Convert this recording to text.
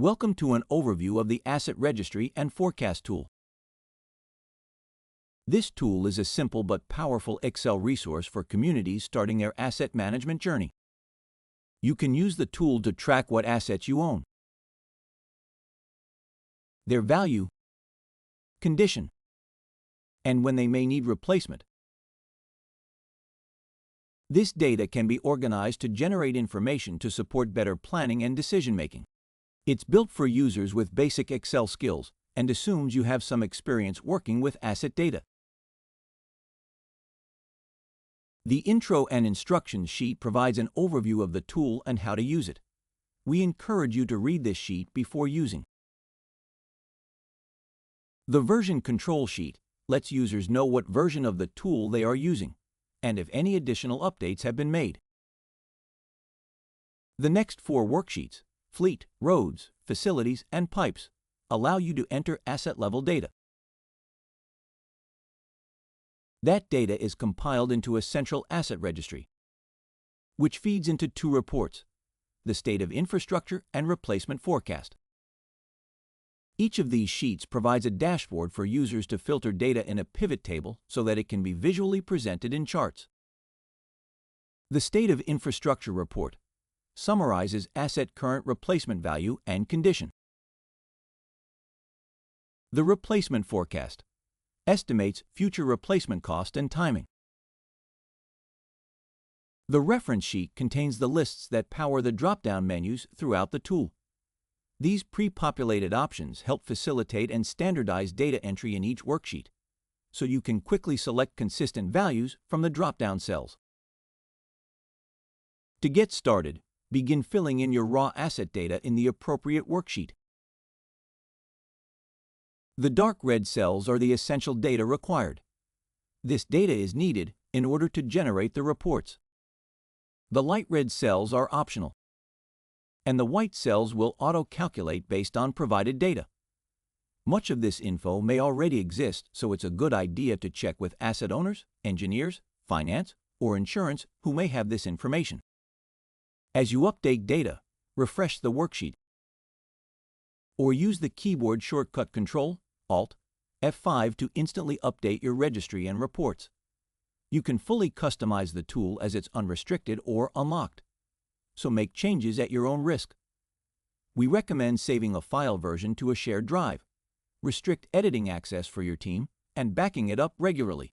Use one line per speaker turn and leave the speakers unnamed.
Welcome to an overview of the Asset Registry and Forecast tool. This tool is a simple but powerful Excel resource for communities starting their asset management journey. You can use the tool to track what assets you own, their value, condition, and when they may need replacement. This data can be organized to generate information to support better planning and decision-making. It's built for users with basic Excel skills and assumes you have some experience working with asset data. The intro and instructions sheet provides an overview of the tool and how to use it. We encourage you to read this sheet before using. The version control sheet lets users know what version of the tool they are using and if any additional updates have been made. The next four worksheets, Fleet, Roads, Facilities, and Pipes, allow you to enter asset-level data. That data is compiled into a central asset registry, which feeds into two reports, the state of infrastructure and replacement forecast. Each of these sheets provides a dashboard for users to filter data in a pivot table so that it can be visually presented in charts. The State of Infrastructure report summarizes asset current replacement value and condition. The replacement forecast estimates future replacement cost and timing. The reference sheet contains the lists that power the drop-down menus throughout the tool. These pre-populated options help facilitate and standardize data entry in each worksheet, so you can quickly select consistent values from the drop-down cells. To get started, begin filling in your raw asset data in the appropriate worksheet. The dark red cells are the essential data required. This data is needed in order to generate the reports. The light red cells are optional, and the white cells will auto-calculate based on provided data. Much of this info may already exist, so it's a good idea to check with asset owners, engineers, finance, or insurance who may have this information. As you update data, refresh the worksheet, or use the keyboard shortcut Control, Alt, F5 to instantly update your registry and reports. You can fully customize the tool as it's unrestricted or unlocked, so make changes at your own risk. We recommend saving a file version to a shared drive, restrict editing access for your team, and backing it up regularly.